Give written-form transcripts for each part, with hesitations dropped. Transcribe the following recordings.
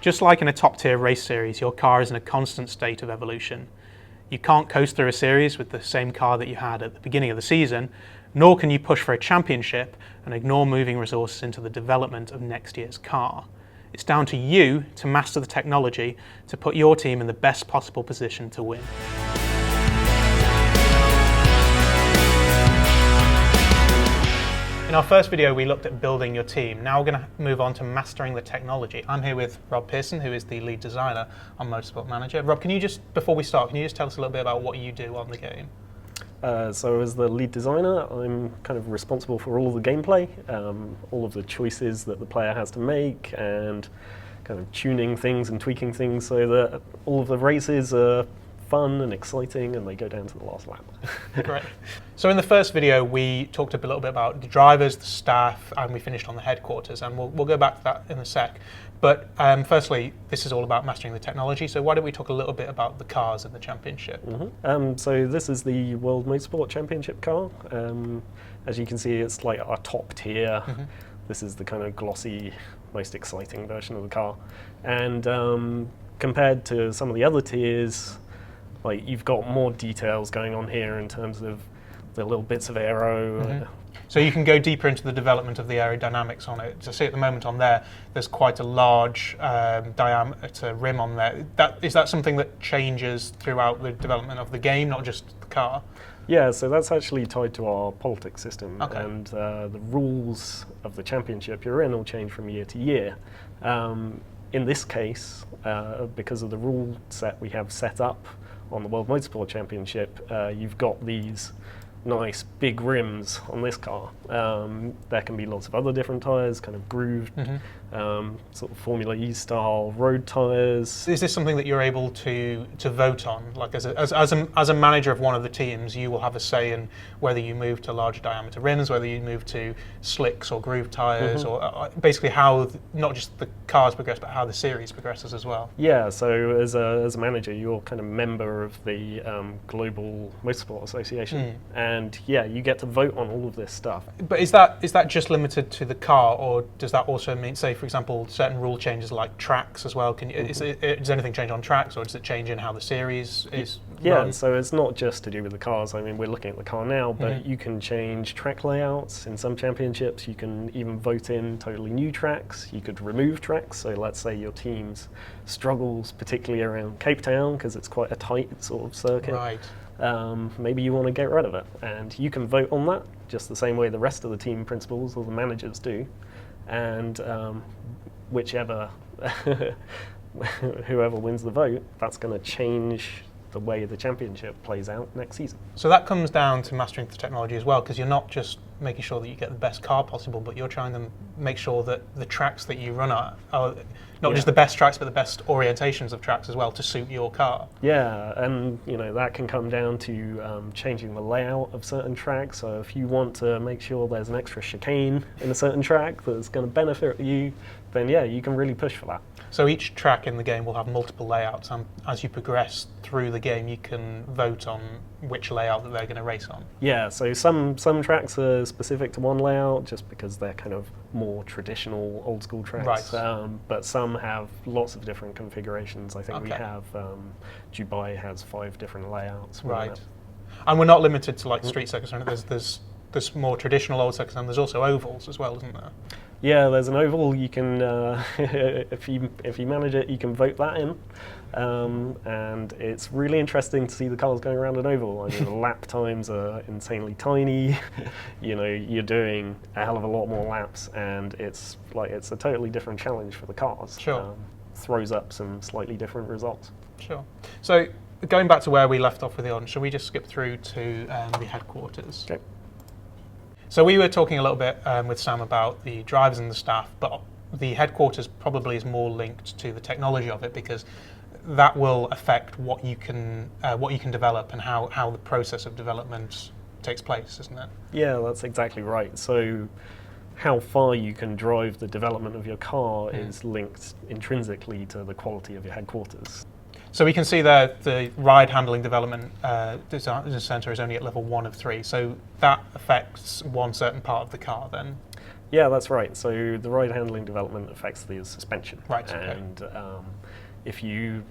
Just like in a top-tier race series, your car is in a constant state of evolution. You can't coast through a series with the same car that you had at the beginning of the season, nor can you push for a championship and ignore moving resources into the development of next year's car. It's down to you to master the technology to put your team in the best possible position to win. In our first video, we looked at building your team. Now we're going to move on to mastering the technology. I'm here with Rob Pearson, who is the lead designer on Motorsport Manager. Rob, can you just, before we start, can you just tell us a little bit about what you do on the game? So as the lead designer, I'm kind of responsible for all of the gameplay, all of the choices that the player has to make, and kind of tuning things and tweaking things so that all of the races are fun and exciting and they go down to the last lap. Great. So in the first video, we talked a little bit about the drivers, the staff, and we finished on the headquarters, and we'll go back to that in a sec. But firstly, this is all about mastering the technology, so why don't we talk a little bit about the cars in the championship? So this is the World Motorsport Championship car. As you can see, it's like our top tier. This is the kind of glossy, most exciting version of the car. And compared to some of the other tiers, like you've got more details going on here in terms of the little bits of aero. So you can go deeper into the development of the aerodynamics on it. So see at the moment on there, there's quite a large diameter rim on there. Is that something that changes throughout the development of the game, not just the car? Yeah, so that's actually tied to our politics system, Okay. and the rules of the championship you're in will change from year to year. In this case, because of the rule set we have set up on the World Motorsport Championship, you've got these nice big rims on this car. There can be lots of other different tyres, kind of grooved, sort of Formula E style road tyres. Is this something that you're able to vote on? Like as a manager of one of the teams, you will have a say in whether you move to larger diameter rims, whether you move to slicks or grooved tyres, or basically how not just the cars progress, but how the series progresses as well. Yeah, so as a manager, you're kind of member of the Global Motorsport Association, and yeah, you get to vote on all of this stuff. But is that just limited to the car, or does that also mean, say, for example, certain rule changes like tracks as well? Does anything change on tracks, or does it change in how the series is run? So it's not just to do with the cars. I mean, we're looking at the car now, but you can change track layouts in some championships. You can even vote in totally new tracks. You could remove tracks. So let's say your team's struggles, particularly around Cape Town, because it's quite a tight sort of circuit. Right. Maybe you want to get rid of it, and you can vote on that just the same way the rest of the team principals or the managers do, and whichever whoever wins the vote, that's going to change the way the championship plays out next season. So that comes down to mastering the technology as well, because you're not just making sure that you get the best car possible, but you're trying to make sure that the tracks that you run at are not just the best tracks, but the best orientations of tracks as well to suit your car. Yeah, and that can come down to changing the layout of certain tracks. So if you want to make sure there's an extra chicane in a certain track that's going to benefit you, then yeah, you can really push for that. So each track in the game will have multiple layouts, and as you progress through the game, you can vote on which layout that they're going to race on. Yeah, so some tracks are specific to one layout just because they're kind of more traditional old school tracks, right. But some have lots of different configurations. I think we Okay. have Dubai has 5 different layouts. Right. And we're not limited to like street circuits. There's more traditional old circuits, and there's also ovals as well, isn't there? Yeah, there's an oval. You can, if you manage it, you can vote that in, and it's really interesting to see the cars going around an oval. I mean, the lap times are insanely tiny. You're doing a hell of a lot more laps, and it's a totally different challenge for the cars. Sure. Throws up some slightly different results. Sure. So going back to where we left off with the audience, shall we just skip through to the headquarters? Okay. So we were talking a little bit with Sam about the drivers and the staff, but the headquarters probably is more linked to the technology of it, because that will affect what you can develop and how the process of development takes place, isn't it? Yeah, that's exactly right. So how far you can drive the development of your car is linked intrinsically to the quality of your headquarters. So we can see there the ride handling development design center is only at level 1 of 3. So that affects one certain part of the car then. Yeah, that's right. So the ride handling development affects the suspension. Right. Okay. And if you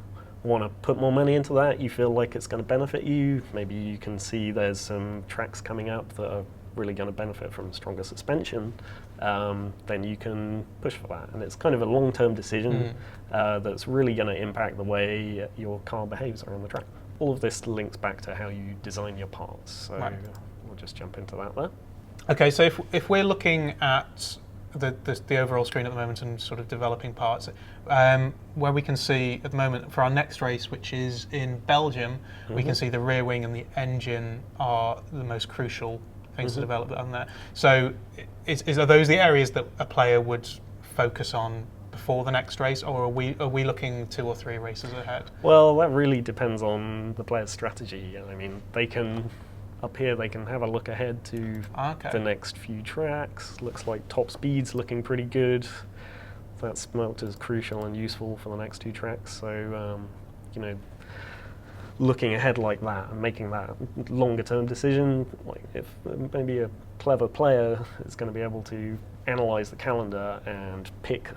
want to put more money into that, you feel like it's going to benefit you, maybe you can see there's some tracks coming up that are really going to benefit from stronger suspension, then you can push for that. And it's kind of a long-term decision that's really going to impact the way your car behaves around the track. All of this links back to how you design your parts. So we'll just jump into that there. Okay, so if we're looking at the overall screen at the moment and sort of developing parts, where we can see at the moment for our next race, which is in Belgium, we can see the rear wing and the engine are the most crucial things to develop on there. So are those the areas that a player would focus on before the next race, or are we looking 2 or 3 races ahead? Well, that really depends on the player's strategy. I mean, they can... Up here, they can have a look ahead to the next few tracks. Looks like top speed's looking pretty good. That's marked as crucial and useful for the next 2 tracks. So, you know, looking ahead like that and making that longer-term decision, like if maybe a clever player is going to be able to analyze the calendar and pick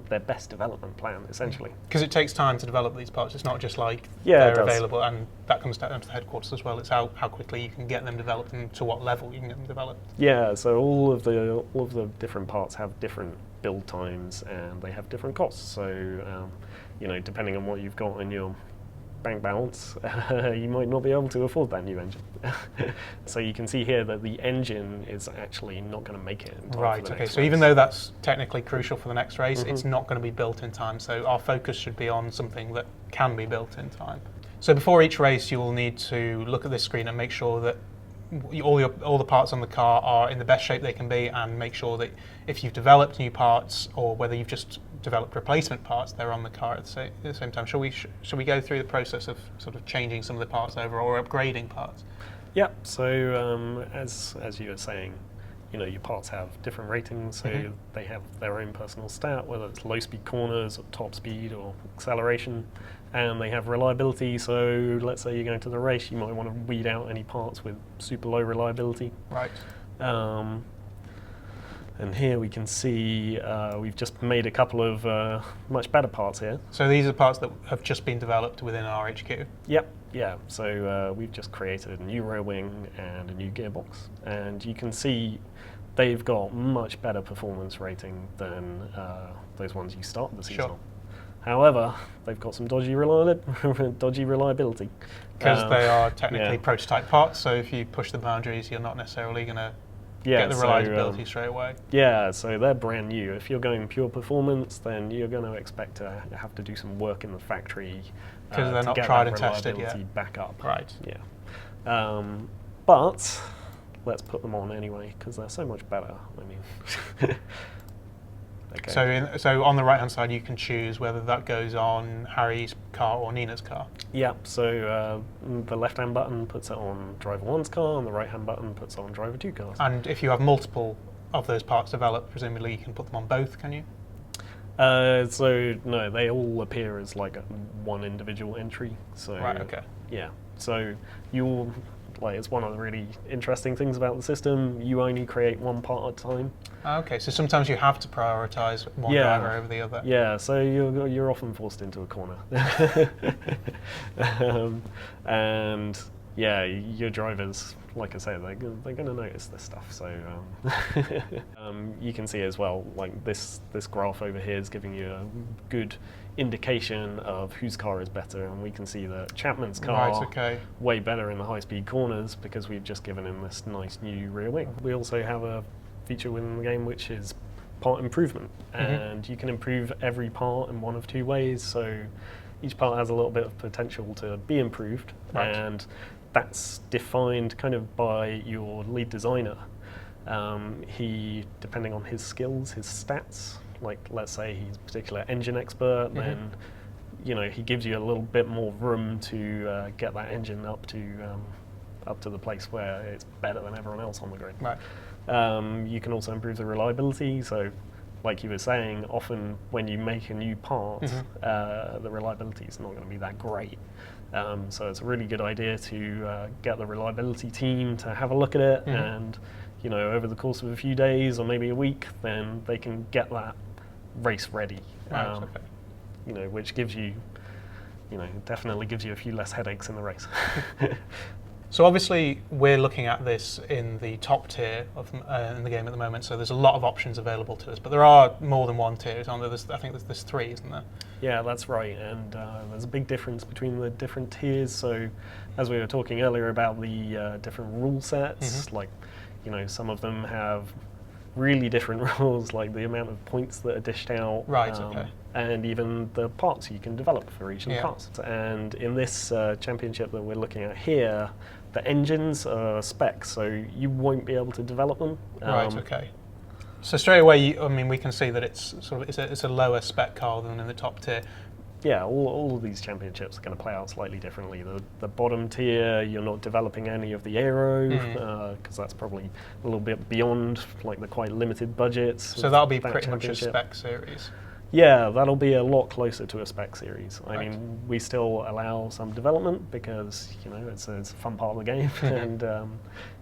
their best development plan, essentially. Because it takes time to develop these parts. It's not just like they're available, and that comes down to the headquarters as well. It's how quickly you can get them developed and to what level you can get them developed. Yeah, so all of the different parts have different build times and they have different costs. So, you know, depending on what you've got in your bank balance, you might not be able to afford that new engine. So you can see here that the engine is actually not going to make it in time. Right, for the okay, next so race. even though that's technically crucial for the next race, it's not going to be built in time. So our focus should be on something that can be built in time. So before each race, you will need to look at this screen and make sure that all the parts on the car are in the best shape they can be, and make sure that if you've developed new parts or whether you've just developed replacement parts, they're on the car at the same time. Shall we go through the process of sort of changing some of the parts over or upgrading parts? Yeah, so as you were saying, you know, your parts have different ratings, so they have their own personal stat, whether it's low speed corners or top speed or acceleration, and they have reliability. So let's say you're going to the race, you might want to weed out any parts with super low reliability. Right. And here we can see we've just made a couple of much better parts here. So these are parts that have just been developed within our HQ? Yep, yeah. So we've just created a new rear wing and a new gearbox. And you can see they've got much better performance rating than those ones you start the season on. However, they've got some dodgy reliability. Because they are technically prototype parts, so if you push the boundaries, you're not necessarily going to get the reliability straight away. Yeah, so they're brand new. If you're going pure performance, then you're going to expect to have to do some work in the factory because they're not tried and tested yet. Back up. Right. Yeah. But let's put them on anyway because they're so much better. I mean. Okay. So on the right-hand side, you can choose whether that goes on Harry's car or Nina's car. Yeah, so the left-hand button puts it on driver 1's car, and the right-hand button puts it on driver 2 cars. And if you have multiple of those parts developed, presumably you can put them on both, can you? So no, they all appear as like one individual entry. So right, okay. Yeah, so you'll it's one of the really interesting things about the system. You only create one part at a time. Okay, so sometimes you have to prioritize one driver over the other. Yeah, so you're often forced into a corner. And yeah, your drivers, like I say, they're going to notice this stuff. So you can see as well, like this graph over here is giving you a good indication of whose car is better, and we can see that Chapman's car way better in the high-speed corners because we've just given him this nice new rear wing. We also have a feature within the game which is part improvement, and you can improve every part in one of 2 ways. So each part has a little bit of potential to be improved, and that's defined kind of by your lead designer. He, depending on his skills, his stats, like let's say he's a particular engine expert, then you know he gives you a little bit more room to get that engine up to the place where it's better than everyone else on the grid. Right. You can also improve the reliability. So, like you were saying, often when you make a new part, the reliability is not going to be that great. So it's a really good idea to get the reliability team to have a look at it, and over the course of a few days or maybe a week, then they can get that race ready. Right, Which gives you, definitely gives you a few less headaches in the race. So obviously we're looking at this in the top tier of in the game at the moment, so there's a lot of options available to us, but there are more than one tier, aren't there? I think there's three, isn't there? Yeah, that's right, and there's a big difference between the different tiers. So as we were talking earlier about the different rule sets, like, some of them have really different rules, like the amount of points that are dished out, and even the parts you can develop for each of the parts. And in this championship that we're looking at here, the engines are specs, so you won't be able to develop them. So straight away, we can see that it's a lower spec car than in the top tier. Yeah, all of these championships are going to play out slightly differently. The bottom tier, you're not developing any of the aero, because that's probably a little bit beyond like the quite limited budgets. So that'll be pretty much a spec series. Yeah, that'll be a lot closer to a spec series. I mean, we still allow some development because it's a fun part of the game, and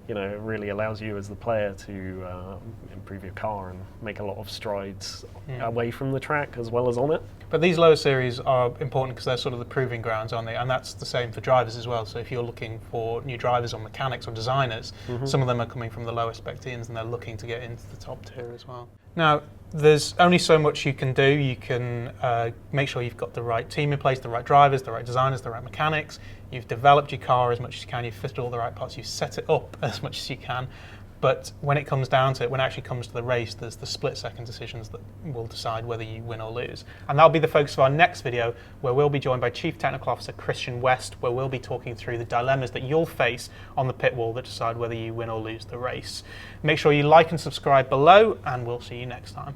it really allows you as the player to improve your car and make a lot of strides away from the track as well as on it. But these lower series are important because they're sort of the proving grounds, aren't they? And that's the same for drivers as well. So if you're looking for new drivers or mechanics or designers, some of them are coming from the lower spec teams and they're looking to get into the top tier as well. Now, there's only so much you can do. You can make sure you've got the right team in place, the right drivers, the right designers, the right mechanics. You've developed your car as much as you can. You've fitted all the right parts. You've set it up as much as you can. But when it comes down to it, when it actually comes to the race, there's the split-second decisions that will decide whether you win or lose. And that'll be the focus of our next video, where we'll be joined by Chief Technical Officer Christian West, where we'll be talking through the dilemmas that you'll face on the pit wall that decide whether you win or lose the race. Make sure you like and subscribe below, and we'll see you next time.